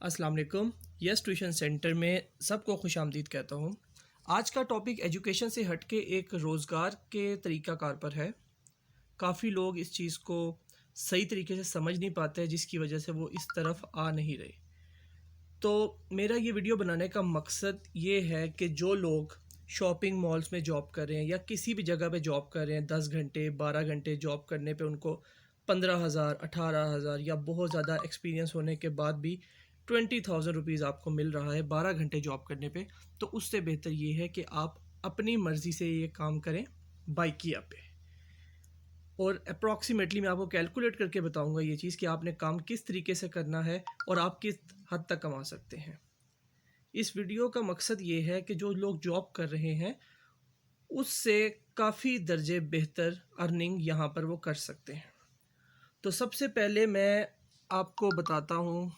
अस्सलाम वालेकुम। Yes tuition centre में सबको खुशामदीद कहता हूँ। आज का टॉपिक एजुकेशन से हट के एक रोज़गार के तरीक़ाकार पर है। काफ़ी लोग इस चीज़ को सही तरीके से समझ नहीं पाते, जिसकी वजह से वो इस तरफ आ नहीं रहे। तो मेरा ये वीडियो बनाने का मकसद ये है कि जो लोग शॉपिंग मॉल्स में जॉब कर रहे हैं या किसी भी जगह पे जॉब कर रहे हैं, 10 घंटे 12 घंटे जॉब करने पे उनको 15,000 18,000 या बहुत ज़्यादा एक्सपीरियंस होने के बाद भी 20,000 रुपीज़ आपको मिल रहा है 12 घंटे जॉब करने पे, तो उससे बेहतर ये है कि आप अपनी मर्ज़ी से ये काम करें बाइकिया पे। और अप्रॉक्सीमेटली मैं आपको कैलकुलेट करके बताऊंगा ये चीज़ कि आपने काम किस तरीके से करना है और आप किस हद तक कमा सकते हैं। इस वीडियो का मकसद ये है कि जो लोग जॉब कर रहे हैं उससे काफ़ी दर्जे बेहतर अर्निंग यहाँ पर वो कर सकते हैं। तो सबसे पहले मैं आपको बताता हूँ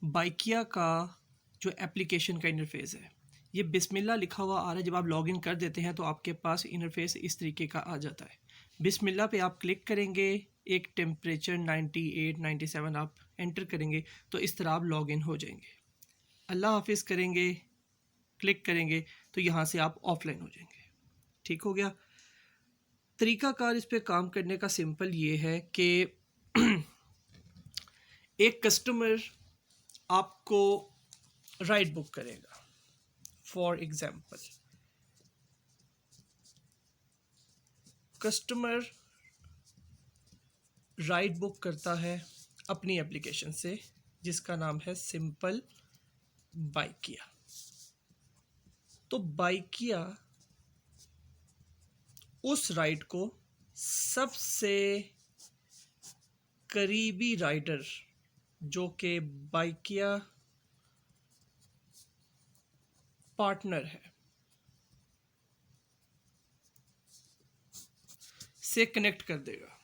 बाइकिया का जो एप्लीकेशन का इंटरफेस है। ये बिस्मिल्लाह लिखा हुआ आ रहा है। जब आप लॉगिन कर देते हैं तो आपके पास इंटरफेस इस तरीके का आ जाता है। बिस्मिल्लाह पे आप क्लिक करेंगे, एक टेम्परेचर 98 97 आप एंटर करेंगे तो इस तरह आप लॉगिन हो जाएंगे। अल्लाह हाफिज़ करेंगे, क्लिक करेंगे तो यहाँ से आप ऑफलाइन हो जाएंगे। ठीक हो गया। तरीक़ाकार इस पे काम करने का सिंपल ये है कि एक कस्टमर आपको राइड बुक करेगा। For example, customer ride book करता है अपनी एप्लीकेशन से जिसका नाम है सिंपल बाइकिया। तो बाइकिया उस राइड को सबसे करीबी राइडर जो कि बाइकिया पार्टनर है से कनेक्ट कर देगा।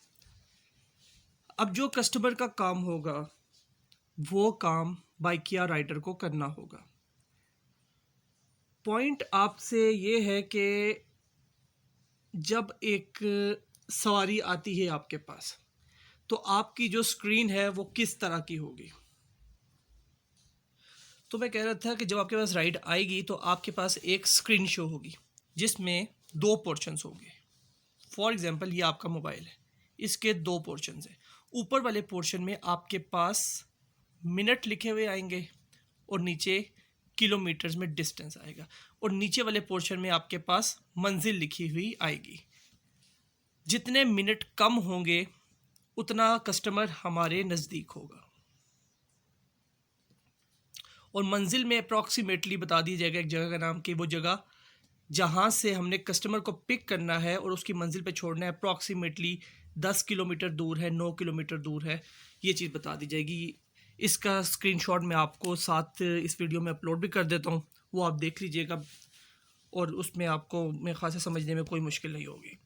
अब जो कस्टमर का काम होगा वो काम बाइकिया राइडर को करना होगा। पॉइंट आपसे ये है कि जब एक सवारी आती है आपके पास तो आपकी जो स्क्रीन है वो किस तरह की होगी। तो मैं कह रहा था कि जब आपके पास राइड आएगी तो आपके पास एक स्क्रीन शो होगी जिसमें दो पोर्शंस होंगे। फॉर एग्जांपल ये आपका मोबाइल है, इसके दो पोर्शंस हैं। ऊपर वाले पोर्शन में आपके पास मिनट लिखे हुए आएंगे और नीचे किलोमीटर्स में डिस्टेंस आएगा, और नीचे वाले पोर्शन में आपके पास मंजिल लिखी हुई आएगी। जितने मिनट कम होंगे उतना कस्टमर हमारे नज़दीक होगा, और मंजिल में अप्रॉक्सीमेटली बता दिया जाएगा एक जगह का नाम कि वो जगह जहाँ से हमने कस्टमर को पिक करना है और उसकी मंजिल पे छोड़ना है अप्रॉक्सीमेटली 10 किलोमीटर दूर है, 9 किलोमीटर दूर है, ये चीज़ बता दी जाएगी। इसका स्क्रीनशॉट मैं आपको साथ इस वीडियो में अपलोड भी कर देता हूँ, वो आप देख लीजिएगा और उसमें आपको मेरे ख्याल से समझने में कोई मुश्किल नहीं होगी।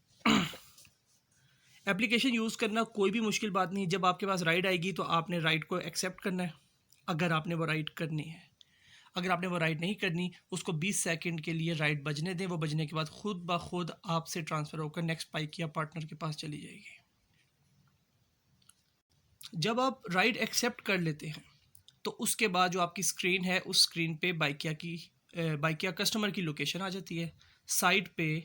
एप्लीकेशन यूज़ करना कोई भी मुश्किल बात नहीं है। जब आपके पास राइड आएगी तो आपने राइड को एक्सेप्ट करना है अगर आपने वो राइड करनी है। अगर आपने वो राइड नहीं करनी, उसको 20 सेकंड के लिए राइड बजने दें। वो बजने के बाद खुद ब खुद आपसे ट्रांसफ़र होकर नेक्स्ट बाइक या पार्टनर के पास चली जाएगी। जब आप राइड एक्सेप्ट कर लेते हैं तो उसके बाद जो आपकी स्क्रीन है उस स्क्रीन पे बाइकिया कस्टमर की लोकेशन आ जाती है। साइड पे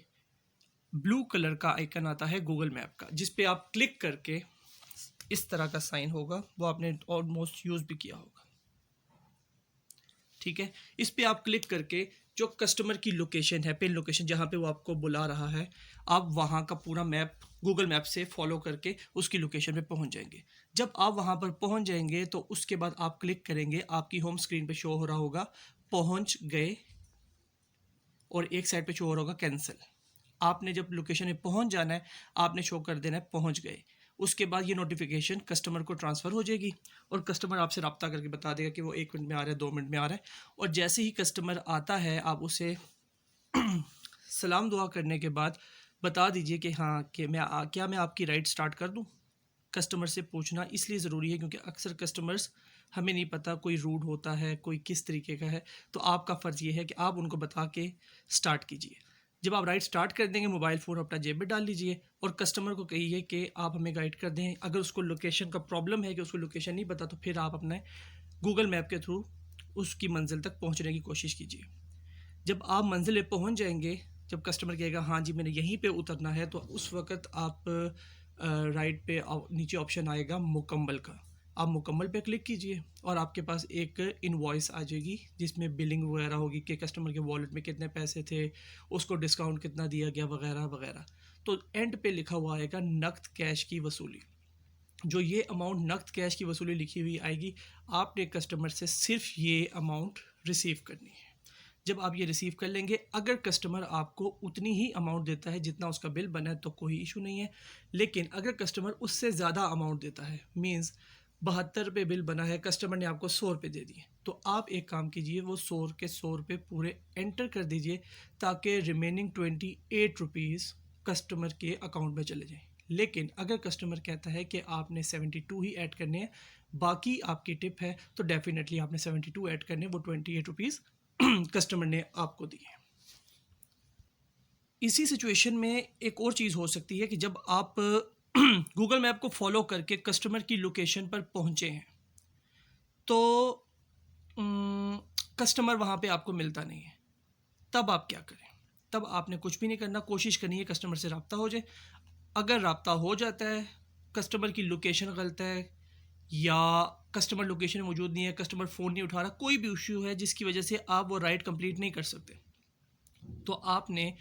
ब्लू कलर का आइकन आता है गूगल मैप का, जिस पे आप क्लिक करके इस तरह का साइन होगा, वो आपने ऑलमोस्ट यूज़ भी किया होगा। ठीक है, इस पे आप क्लिक करके जो कस्टमर की लोकेशन है, पिन लोकेशन जहाँ पे वो आपको बुला रहा है, आप वहाँ का पूरा मैप गूगल मैप से फॉलो करके उसकी लोकेशन पे पहुँच जाएंगे। जब आप वहाँ पर पहुँच जाएंगे तो उसके बाद आप क्लिक करेंगे, आपकी होम स्क्रीन पे शो हो रहा होगा पहुँच गए, और एक साइड पे शो हो रहा होगा कैंसिल। आपने जब लोकेशन में पहुँच जाना है आपने शो कर देना है पहुँच गए। उसके बाद ये नोटिफिकेशन कस्टमर को ट्रांसफ़र हो जाएगी और कस्टमर आपसे रब्ता करके बता देगा कि वो 1 मिनट में आ रहा है, 2 मिनट में आ रहा है। और जैसे ही कस्टमर आता है आप उसे सलाम दुआ करने के बाद बता दीजिए कि हाँ कि क्या मैं आपकी राइड स्टार्ट कर दूँ। कस्टमर से पूछना इसलिए ज़रूरी है क्योंकि अक्सर कस्टमर्स हमें नहीं पता, कोई रूड होता है, कोई किस तरीके का है, तो आपका फ़र्ज़ ये है कि आप उनको बता के स्टार्ट कीजिए। जब आप राइड स्टार्ट कर देंगे, मोबाइल फ़ोन अपना जेब में डाल लीजिए और कस्टमर को कहिए कि आप हमें गाइड कर दें। अगर उसको लोकेशन का प्रॉब्लम है कि उसको लोकेशन नहीं पता, तो फिर आप अपने गूगल मैप के थ्रू उसकी मंजिल तक पहुंचने की कोशिश कीजिए। जब आप मंजिल पे पहुंच जाएंगे, जब कस्टमर कहेगा हाँ जी मैंने यहीं पे उतरना है, तो उस वक्त आप राइट पे नीचे ऑप्शन आएगा मुकम्मल का, आप मुकम्मल पे क्लिक कीजिए और आपके पास एक इनवॉइस आ जाएगी जिसमें बिलिंग वगैरह होगी कि कस्टमर के वॉलेट में कितने पैसे थे, उसको डिस्काउंट कितना दिया गया वगैरह वगैरह। तो एंड पे लिखा हुआ आएगा नकद कैश की वसूली। जो ये अमाउंट नकद कैश की वसूली लिखी हुई आएगी, आपने कस्टमर से सिर्फ ये अमाउंट रिसीव करनी है। जब आप ये रिसीव कर लेंगे, अगर कस्टमर आपको उतनी ही अमाउंट देता है जितना उसका बिल बना है तो कोई इशू नहीं है। लेकिन अगर कस्टमर उससे ज़्यादा अमाउंट देता है, मींस 72 रुपये बिल बना है, कस्टमर ने आपको 100 रुपये दे दिए, तो आप एक काम कीजिए, वो 100 के 100 रुपये पूरे एंटर कर दीजिए ताकि रिमेनिंग 28 रुपीज़ कस्टमर के अकाउंट में चले जाएँ। लेकिन अगर कस्टमर कहता है कि आपने 72 ही ऐड करने हैं, बाकी आपकी टिप है, तो डेफिनेटली आपने 72 ऐड करने, वो 28 रुपीज़ कस्टमर ने आपको दिए। इसी सिचुएशन में एक और चीज़ हो सकती है कि जब आप गूगल मैप को फॉलो करके कस्टमर की लोकेशन पर पहुंचे हैं, तो कस्टमर वहाँ पे आपको मिलता नहीं है, तब आप क्या करें? तब आपने कुछ भी नहीं करना, कोशिश करनी है कस्टमर से रब्ता हो जाए। अगर रब्ता हो जाता है, कस्टमर की लोकेशन गलत है या कस्टमर लोकेशन में मौजूद नहीं है, कस्टमर फ़ोन नहीं उठा रहा, कोई भी इशू है जिसकी वजह से आप वो राइड कंप्लीट नहीं कर सकते, तो आपने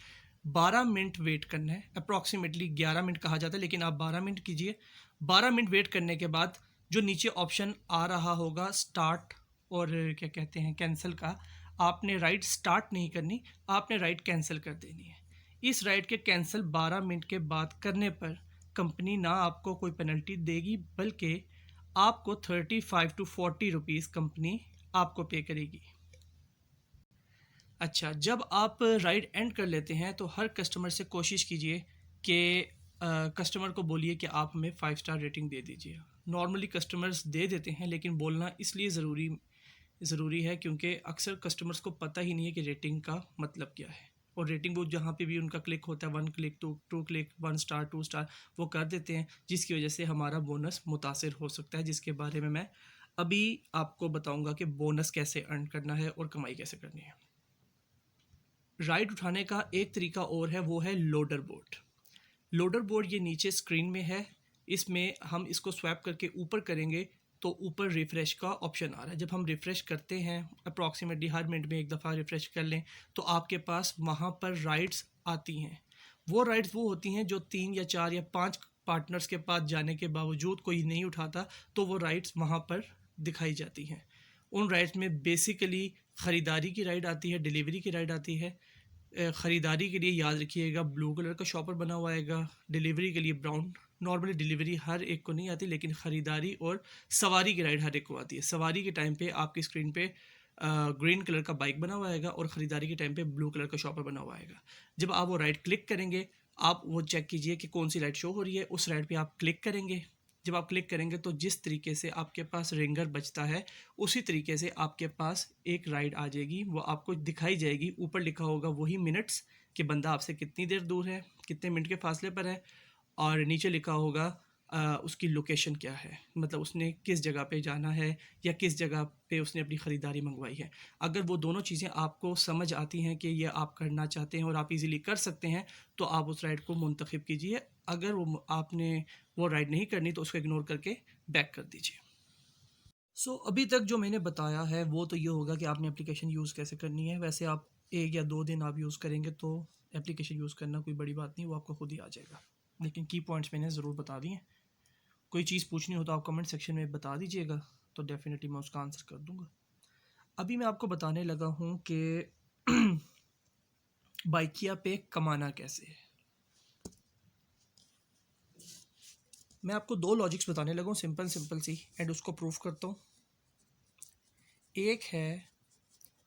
12 मिनट वेट करना है। अप्रॉक्सीमेटली 11 मिनट कहा जाता है, लेकिन आप 12 मिनट कीजिए। 12 मिनट वेट करने के बाद जो नीचे ऑप्शन आ रहा होगा स्टार्ट और क्या कहते हैं कैंसिल का, आपने राइड स्टार्ट नहीं करनी, आपने राइड कैंसिल कर देनी है। इस राइड के कैंसिल 12 मिनट के बाद करने पर कंपनी ना आपको कोई पेनल्टी देगी, बल्कि आपको 35 टू 40 रुपीज़ कंपनी आपको पे करेगी। अच्छा, जब आप राइड एंड कर लेते हैं तो हर कस्टमर से कोशिश कीजिए कि कस्टमर को बोलिए कि आप हमें 5 स्टार रेटिंग दे दीजिए। नॉर्मली कस्टमर्स दे देते हैं, लेकिन बोलना इसलिए ज़रूरी है क्योंकि अक्सर कस्टमर्स को पता ही नहीं है कि रेटिंग का मतलब क्या है। और रेटिंग वो जहाँ पे भी उनका क्लिक होता है, 1 क्लिक, 2 क्लिक, 1 स्टार, 2 स्टार, वो कर देते हैं, जिसकी वजह से हमारा बोनस मुतासिर हो सकता है, जिसके बारे में मैं अभी आपको बताऊँगा कि बोनस कैसे अर्न करना है और कमाई कैसे करनी है। राइड उठाने का एक तरीका और है, वो है लोडर बोर्ड। लोडर बोर्ड ये नीचे स्क्रीन में है, इसमें हम इसको स्वैप करके ऊपर करेंगे तो ऊपर रिफ़्रेश का ऑप्शन आ रहा है। जब हम रिफ़्रेश करते हैं, अप्रॉक्सीमेटली हर मिनट में एक दफ़ा रिफ़्रेश कर लें, तो आपके पास वहाँ पर राइड्स आती हैं। वो राइड्स वो होती हैं जो 3 या 4 या 5 पार्टनर्स के पास जाने के बावजूद कोई नहीं उठाता, तो वो राइड्स वहाँ पर दिखाई जाती हैं। उन राइड्स में बेसिकली ख़रीदारी की राइड आती है, डिलीवरी की राइड आती है। ख़रीदारी के लिए याद रखिएगा ब्लू कलर का शॉपर बना हुआ आएगा, डिलीवरी के लिए ब्राउन। नॉर्मली डिलीवरी हर एक को नहीं आती, लेकिन ख़रीदारी और सवारी की राइड हर एक को आती है। सवारी के टाइम पे आपकी स्क्रीन पे ग्रीन कलर का बाइक बना हुआ आएगा और ख़रीदारी के टाइम पे ब्लू कलर का शॉपर बना हुआ आएगा। जब आप वो राइड क्लिक करेंगे, आप वो चेक कीजिए कि कौन सी राइड शो हो रही है, उस राइड पे आप क्लिक करेंगे। जब आप क्लिक करेंगे तो जिस तरीके से आपके पास रिंगर बजता है, उसी तरीके से आपके पास एक राइड आ जाएगी, वो आपको दिखाई जाएगी। ऊपर लिखा होगा वही मिनट्स कि बंदा आपसे कितनी देर दूर है, कितने मिनट के फासले पर है, और नीचे लिखा होगा उसकी लोकेशन क्या है, मतलब उसने किस जगह पे जाना है या किस जगह पे उसने अपनी ख़रीदारी मंगवाई है। अगर वो दोनों चीज़ें आपको समझ आती हैं कि ये आप करना चाहते हैं और आप इजीली कर सकते हैं, तो आप उस राइड को मुंतखब कीजिए। अगर वो आपने वो राइड नहीं करनी तो उसको इग्नोर करके बैक कर दीजिए। अभी तक जो मैंने बताया है वो तो ये होगा कि आपने एप्लीकेशन यूज़ कैसे करनी है। वैसे आप 1 या 2 दिन आप यूज़ करेंगे तो एप्लीकेशन यूज़ करना कोई बड़ी बात नहीं, वो आपको खुद ही आ जाएगा। लेकिन की पॉइंट्स मैंने ज़रूर बता दिए हैं। कोई चीज़ पूछनी हो तो आप कमेंट सेक्शन में बता दीजिएगा, तो डेफ़िनेटली मैं उसका आंसर कर दूँगा। अभी मैं आपको बताने लगा हूँ कि बाइकिया पे कमाना कैसे है। मैं आपको 2 लॉजिक्स बताने लगा हूँ, सिंपल सी, एंड उसको प्रूफ करता हूँ। एक है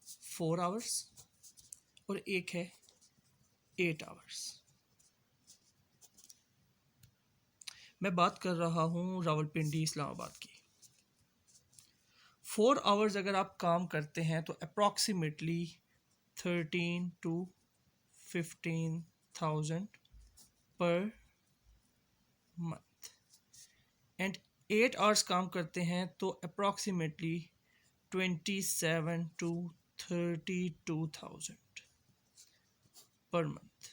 4 आवर्स और एक है 8 आवर्स। मैं बात कर रहा हूँ रावलपिंडी इस्लामाबाद की। 4 आवर्स अगर आप काम करते हैं तो approximately 13 to 15,000 per month and 8 hours काम करते हैं तो अप्रॉक्सीमेटली 27 to 32,000 पर मंथ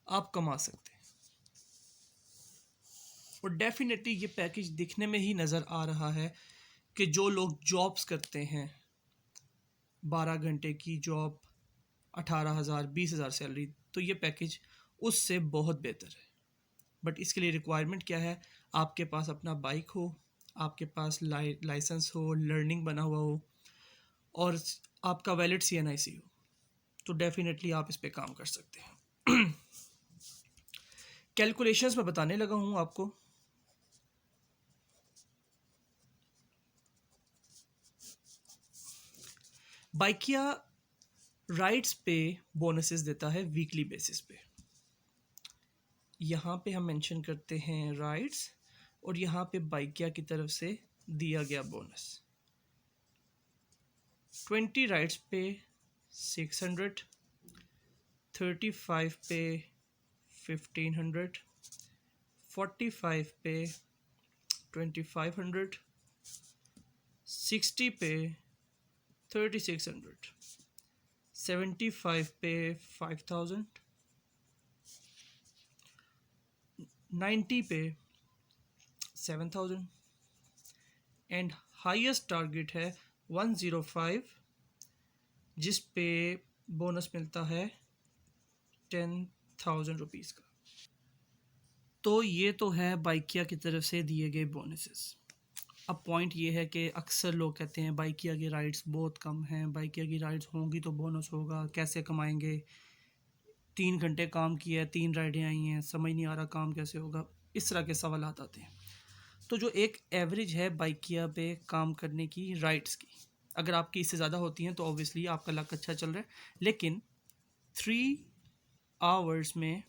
आप कमा सकते हैं। और डेफिनेटली ये पैकेज दिखने में ही नज़र आ रहा है कि जो लोग जॉब्स करते हैं 12 घंटे की जॉब 18,000 20,000 सैलरी, तो ये पैकेज उससे बहुत बेहतर है। बट इसके लिए रिक्वायरमेंट क्या है? आपके पास अपना बाइक हो, आपके पास लाइसेंस हो, लर्निंग बना हुआ हो और आपका वैलिड CNIC हो, तो डेफिनेटली आप इस पे काम कर सकते हैं। कैलकुलेशंस में बताने लगा हूँ आपको। बाइकिया राइड्स पे बोनसेस देता है वीकली बेसिस पे। यहाँ पे हम मेंशन करते हैं राइड्स और यहाँ पे बाइकिया की तरफ से दिया गया बोनस। 20 राइड्स पे 600, 35 पे 1500, 45 पे 2500, 60 पे 3600, 75 पे 5000, 90 पे 7000 एंड हाईएस्ट टारगेट है 105 जिस पे बोनस मिलता है 10,000 रुपीज़ का। तो ये तो है बाइकिया की तरफ से दिए गए बोनसेस। अब पॉइंट ये है कि अक्सर लोग कहते हैं बाइकिया की राइड्स बहुत कम हैं, बाइकिया की राइड्स होंगी तो बोनस होगा, कैसे कमाएंगे, 3 घंटे काम किया है 3 राइडें आई हैं, समझ नहीं आ रहा काम कैसे होगा, इस तरह के सवाल आते हैं। तो जो एक एवरेज है बाइकिया पे काम करने की राइड्स की, अगर आपकी इससे ज़्यादा होती हैं तो ऑब्वियसली आपका लक अच्छा चल रहा है, लेकिन 3 आवर्स में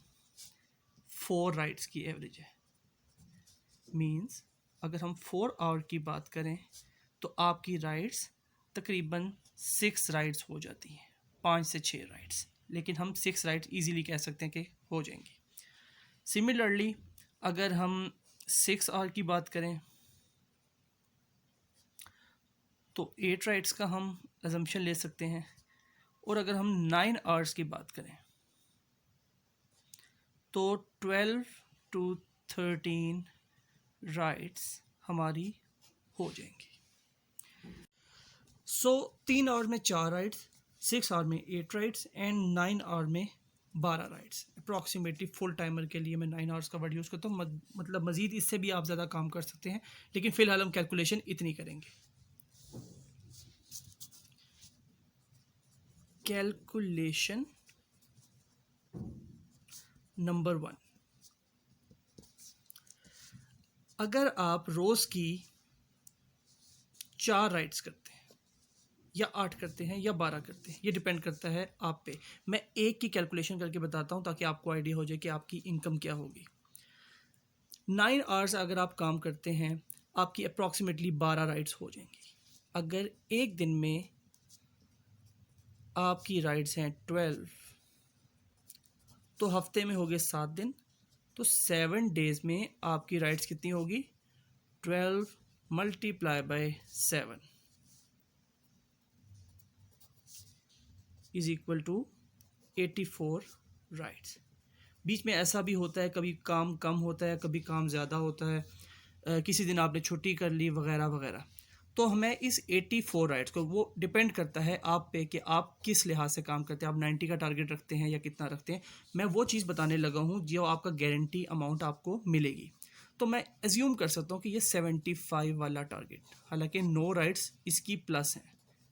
4 राइड्स की एवरेज है। मींस अगर हम 4 आवर की बात करें तो आपकी राइड्स तकरीबन 6 राइड्स हो जाती हैं, 5 से 6 राइड्स, लेकिन हम 6 राइड्स इजीली कह सकते हैं कि हो जाएंगी। सिमिलरली अगर हम 6 आवर की बात करें तो 8 राइड्स का हम अजम्पशन ले सकते हैं, और अगर हम 9 आवर्स की बात करें तो 12 to 13 राइड्स हमारी हो जाएंगी। 3 आवर में 4 राइड्स, 6 आवर में 8 राइड्स एंड 9 आवर में 12 राइड्स। अप्रॉक्सीमेटली फुल टाइमर के लिए मैं 9 आवर्स का वर्ड यूज़ करता हूँ, मतलब मज़ीद इससे भी आप ज़्यादा काम कर सकते हैं, लेकिन फ़िलहाल हम कैलकुलेशन इतनी करेंगे। कैलकुलेशन नंबर 1, अगर आप रोज़ की 4 राइड्स करते हैं या 8 करते हैं या 12 करते हैं, ये डिपेंड करता है आप पे। मैं एक की कैलकुलेशन करके बताता हूँ ताकि आपको आइडिया हो जाए कि आपकी इनकम क्या होगी। 9 आवर्स अगर आप काम करते हैं, आपकी अप्रॉक्सीमेटली 12 राइड्स हो जाएंगी। अगर एक दिन में आपकी राइड्स हैं 12, तो हफ्ते में हो गए 7 दिन, तो 7 डेज़ में आपकी राइड्स कितनी होगी? 12 multiply by 7 is equal to 84 rides. बीच में ऐसा भी होता है, कभी काम कम होता है, कभी काम ज़्यादा होता है, किसी दिन आपने छुट्टी कर ली वगैरह वगैरह। तो हमें इस 84 राइड्स को, वो डिपेंड करता है आप पे कि आप किस लिहाज से काम करते हैं, आप 90 का टारगेट रखते हैं या कितना रखते हैं। मैं वो चीज़ बताने लगा हूँ जो आपका गारंटी अमाउंट आपको मिलेगी। तो मैं एज्यूम कर सकता हूँ कि ये 75 वाला टारगेट, हालांकि 9 राइड्स इसकी प्लस हैं,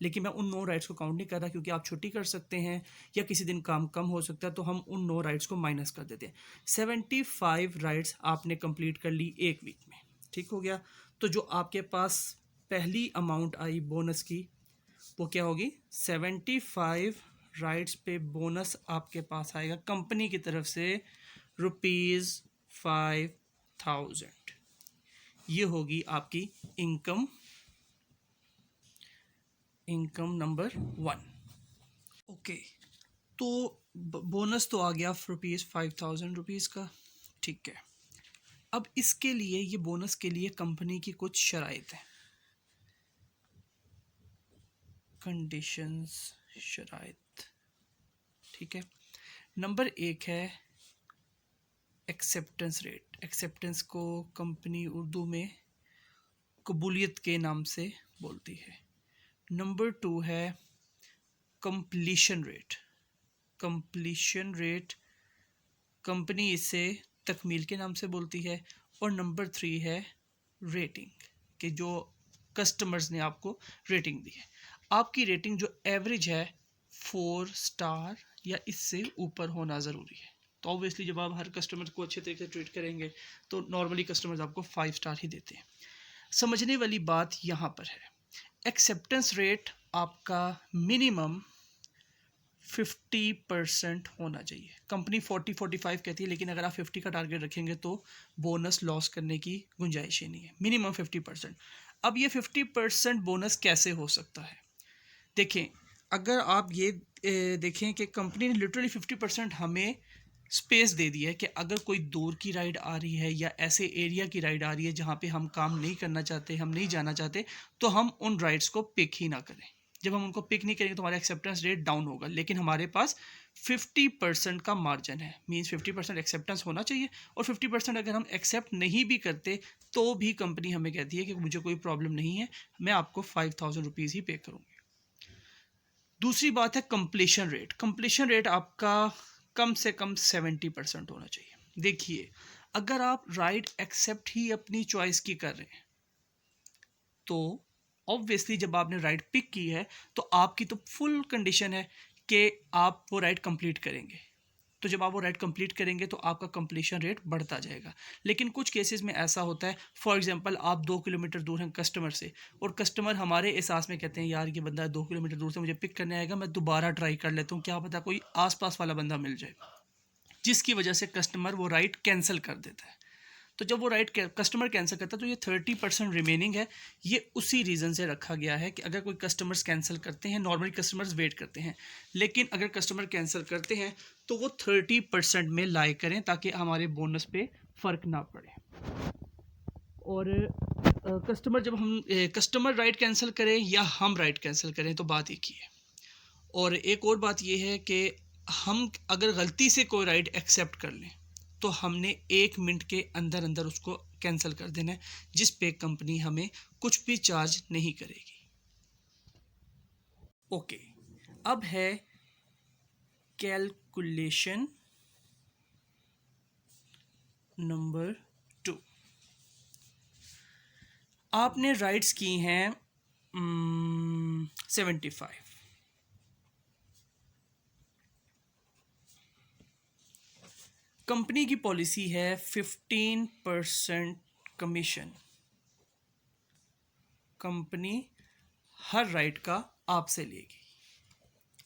लेकिन मैं उन 9 राइड्स को काउंट नहीं कर रहा क्योंकि आप छुट्टी कर सकते हैं या किसी दिन काम कम हो सकता है, तो हम उन 9 राइड्स को माइनस कर देते हैं। 75 राइड्स आपने कंप्लीट कर ली एक वीक में, ठीक हो गया। तो जो आपके पास पहली अमाउंट आई बोनस की वो क्या होगी? 75 राइड्स पे बोनस आपके पास आएगा कंपनी की तरफ से ₹5000। ये होगी आपकी इनकम नंबर 1। ओके, तो बोनस तो आ गया ₹5000 का, ठीक है। अब इसके लिए, ये बोनस के लिए कंपनी की कुछ शराइत हैं, कंडीशंस, शराइत, ठीक है। नंबर 1 है एक्सेप्टेंस रेट। एक्सेप्टेंस को कंपनी उर्दू में कबूलियत के नाम से बोलती है। नंबर 2 है completion rate. Completion rate company इसे तकमील के नाम से बोलती है। और नंबर 3 है रेटिंग, कि जो कस्टमर्स ने आपको रेटिंग दी है। आपकी रेटिंग जो एवरेज है 4 स्टार या इससे ऊपर होना ज़रूरी है। तो ऑब्वियसली जब आप हर कस्टमर को अच्छे तरीके से ट्रीट करेंगे तो नॉर्मली कस्टमर्स आपको 5 स्टार ही देते हैं। समझने वाली बात यहाँ पर है, एक्सेप्टेंस रेट आपका मिनिमम 50% होना चाहिए। कंपनी 40-45 कहती है, लेकिन अगर आप 50 का टारगेट रखेंगे तो बोनस लॉस करने की गुंजाइश ही नहीं है। मिनिमम 50%। अब ये 50% बोनस कैसे हो सकता है? देखें, अगर आप ये देखें कि कंपनी ने लिटरली 50% हमें स्पेस दे दी है कि अगर कोई दूर की राइड आ रही है या ऐसे एरिया की राइड आ रही है जहाँ पे हम काम नहीं करना चाहते, हम नहीं जाना चाहते, तो हम उन राइड्स को पिक ही ना करें। जब हम उनको पिक नहीं करेंगे तो हमारा एक्सेप्टेंस रेट डाउन होगा। लेकिन हमारे पास 50% का मार्जिन है, मीन्स 50% एक्सेप्टेंस होना चाहिए। और 50% अगर हम एक्सेप्ट नहीं भी करते तो भी कंपनी हमें कहती है कि मुझे कोई प्रॉब्लम नहीं है, मैं आपको ₹5000 ही पे करूँगी। दूसरी बात है कंप्लीशन रेट। कंप्लीशन रेट आपका कम से कम 70% होना चाहिए। देखिए, अगर आप राइड एक्सेप्ट ही अपनी चॉइस की कर रहे हैं तो ऑब्वियसली जब आपने राइड पिक की है तो आपकी तो फुल कंडीशन है कि आप वो राइड कंप्लीट करेंगे। तो जब आप वो राइड कंप्लीट करेंगे तो आपका कंप्लीशन रेट बढ़ता जाएगा। लेकिन कुछ केसेस में ऐसा होता है, फॉर एग्जांपल आप 2 किलोमीटर दूर हैं कस्टमर से, और कस्टमर हमारे एहसास में कहते हैं यार ये बंदा 2 किलोमीटर दूर से मुझे पिक करने आएगा, मैं दोबारा ट्राई कर लेता हूँ, क्या पता कोई आसपास वाला बंदा मिल जाए, जिसकी वजह से कस्टमर वो राइड कैंसिल कर देता है। तो जब वो राइड कस्टमर कैंसिल करता है तो ये 30% रिमेनिंग है। ये उसी रीज़न से रखा गया है कि अगर कोई कस्टमर्स कैंसिल करते हैं, नॉर्मली कस्टमर्स वेट करते हैं, लेकिन अगर कस्टमर कैंसिल करते हैं तो वो 30% में लाई करें ताकि हमारे बोनस पे फ़र्क ना पड़े। और कस्टमर जब हम कस्टमर राइड कैंसिल करें या हम राइड कैंसिल करें तो बात एक ही है। और एक और बात ये है कि हम अगर गलती से कोई राइड एक्सेप्ट कर लें तो हमने 1 मिनट के अंदर अंदर उसको कैंसिल कर देना है, जिस पे कंपनी हमें कुछ भी चार्ज नहीं करेगी। ओके, अब है कैलकुलेशन नंबर 2। आपने राइड्स की हैं 75। कंपनी की पॉलिसी है 15% कमीशन। कंपनी हर राइड का आपसे लेगी।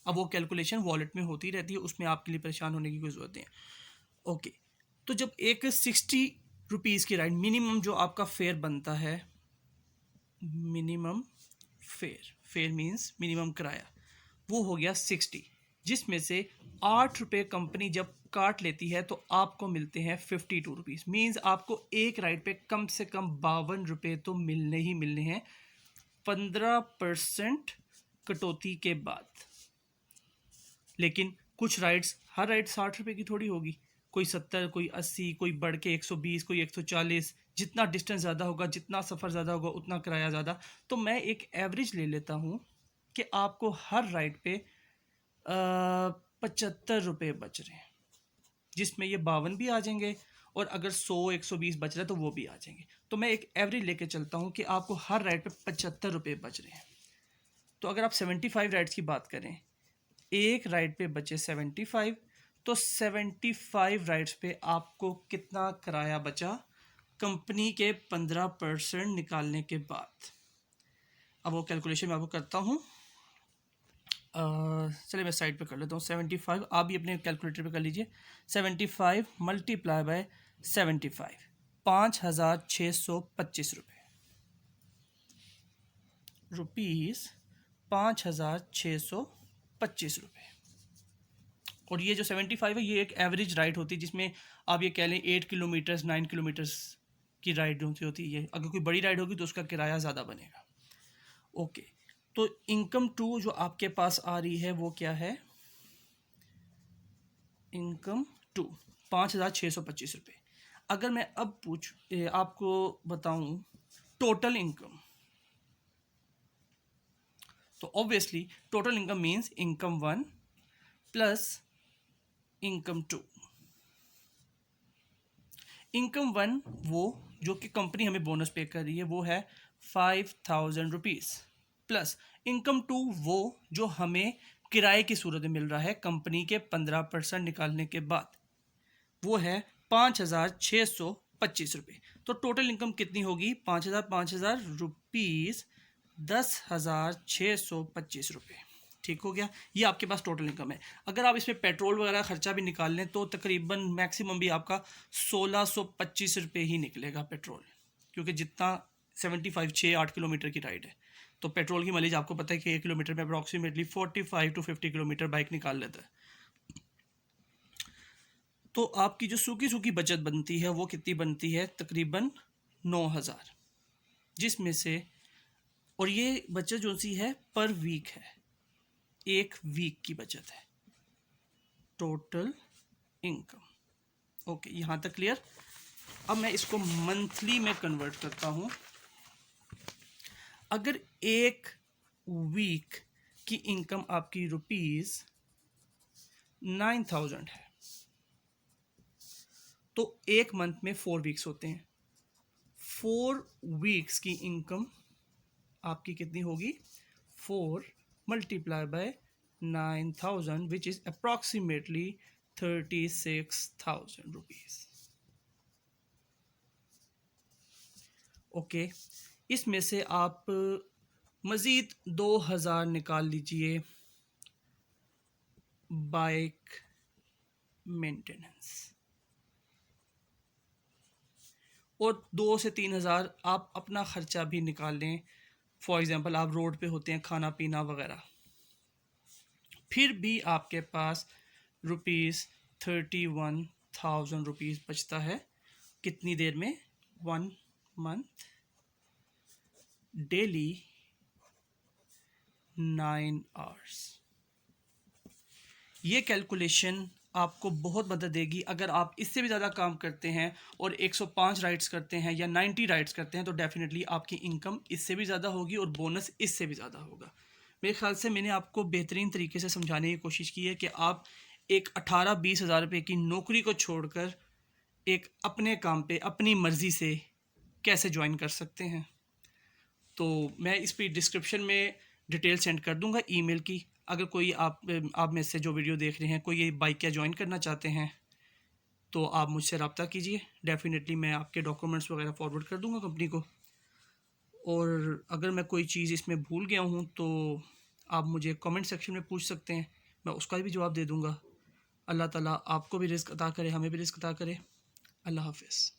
अब वो कैलकुलेशन वॉलेट में होती रहती है, उसमें आपके लिए परेशान होने की कोई ज़रूरत नहीं है। ओके, तो जब एक ₹60 की राइड, मिनिमम जो आपका फेयर बनता है, मिनिमम फेयर मीन्स मिनिमम किराया, वो हो गया 60, जिसमें से ₹8 कंपनी जब काट लेती है तो आपको मिलते हैं ₹52। मीन्स आपको एक राइड पे कम से कम ₹52 तो मिलने ही मिलने हैं, 15% कटौती के बाद। लेकिन कुछ राइड्स, हर राइड ₹60 की थोड़ी होगी, कोई 70, कोई 80, कोई बढ़ के 120, कोई 140। जितना डिस्टेंस ज़्यादा होगा, जितना सफ़र ज़्यादा होगा, उतना किराया ज़्यादा। तो मैं एक एवरेज ले लेता हूँ कि आपको हर राइड पे ₹75 बच रहे हैं, जिसमें ये 52 भी आ जाएंगे, और अगर 100-120 बच रहा है तो वो भी आ जाएंगे। तो मैं एक एवरेज लेके चलता हूँ कि आपको हर राइड पे ₹75 बच रहे हैं। तो अगर आप 75 राइड्स की बात करें, एक राइड पे बचे 75, तो 75 राइड्स पे आपको कितना किराया बचा कंपनी के 15% निकालने के बाद? अब वो कैलकुलेशन मैं आपको करता हूँ। चलिए मैं साइड पे कर लेता हूँ। 75 आप भी अपने कैलकुलेटर पे कर लीजिए। 75 मल्टीप्लाई बाय 75, ₹5625। ₹5625। और ये जो 75 है ये एक एवरेज राइड होती है, जिसमें आप ये कह लें 8 किलोमीटर्स 9 किलोमीटर्स की राइड होती है। ये अगर कोई बड़ी राइड होगी तो उसका किराया ज़्यादा बनेगा। ओके, तो इनकम टू जो आपके पास आ रही है वो क्या है? इनकम टू 5,625 रुपये। अगर मैं अब आपको बताऊं टोटल इनकम, तो obviously total income means income 1 plus income 2। Income 1 वो जो कि कंपनी हमें बोनस पे कर रही है वो है 5,000 रुपीज़, प्लस इनकम 2 वो जो हमें किराए की सूरत में मिल रहा है कंपनी के 15% निकालने के बाद, वो है 5,625 रुपये। तो टोटल इनकम कितनी होगी? 5,000 रुपीज़ 10,625 रुपये। ठीक हो गया, ये आपके पास टोटल इनकम है। अगर आप इसमें पेट्रोल वगैरह खर्चा भी निकाल लें तो तकरीबन मैक्सिमम भी आपका 1,625 रुपये ही निकलेगा पेट्रोल, क्योंकि जितना 6-8 किलोमीटर की राइड है तो पेट्रोल की माइलेज आपको पता है कि 1 किलोमीटर में अप्रॉक्सीमेटली 45 to 50 किलोमीटर बाइक निकाल लेता है। तो आपकी जो सूखी सूखी बचत बनती है वो कितनी बनती है? तकरीबन 9,000, जिसमें से, और ये बचत जो सी है पर वीक है, एक वीक की बचत है। Total income. ओके, यहाँ तक क्लियर। अब मैं इसको मंथली में कन्वर्ट करता हूँ। अगर एक वीक की इनकम आपकी ₹9,000 है तो एक मंथ में 4 वीक्स होते हैं। 4 वीक्स की इनकम आपकी कितनी होगी? 4 multiply by 9,000 which is approximately 36,000 rupees. Okay, इसमें से आप मज़ीद 2,000 निकाल लीजिए बाइक मेंटेनेंस, और 2 से 3,000 आप अपना ख़र्चा भी निकाल लें। फॉर एग्ज़ाम्पल आप रोड पे होते हैं, खाना पीना वगैरह, फिर भी आपके पास ₹31,000 रुपीज़ बचता है। कितनी देर में? 1 मंथ, डेली 9 आवर्स। ये कैलकुलेशन आपको बहुत मदद देगी। अगर आप इससे भी ज़्यादा काम करते हैं और 105 राइड्स करते हैं या 90 राइड्स करते हैं तो डेफिनेटली आपकी इनकम इससे भी ज़्यादा होगी और बोनस इससे भी ज़्यादा होगा। मेरे ख्याल से मैंने आपको बेहतरीन तरीके से समझाने की कोशिश की है कि आप एक 18-20 हज़ार रुपये की नौकरी को छोड़कर एक अपने काम पे अपनी मर्ज़ी से कैसे ज्वाइन कर सकते हैं। तो मैं इस पर डिस्क्रिप्शन में डिटेल सेंड कर दूंगा ईमेल की। अगर कोई आप में से जो वीडियो देख रहे हैं कोई ये बाइक क्या ज्वाइन करना चाहते हैं तो आप मुझसे रब्ता कीजिए। डेफिनेटली मैं आपके डॉक्यूमेंट्स वगैरह फॉरवर्ड कर दूंगा कंपनी को। और अगर मैं कोई चीज़ इसमें भूल गया हूँ तो आप मुझे कमेंट सेक्शन में पूछ सकते हैं, मैं उसका भी जवाब दे दूँगा। अल्लाह ताला आपको भी रिज़्क़ अता करे, हमें भी रिज़्क़ अता करे। अल्लाह हाफ़िज़।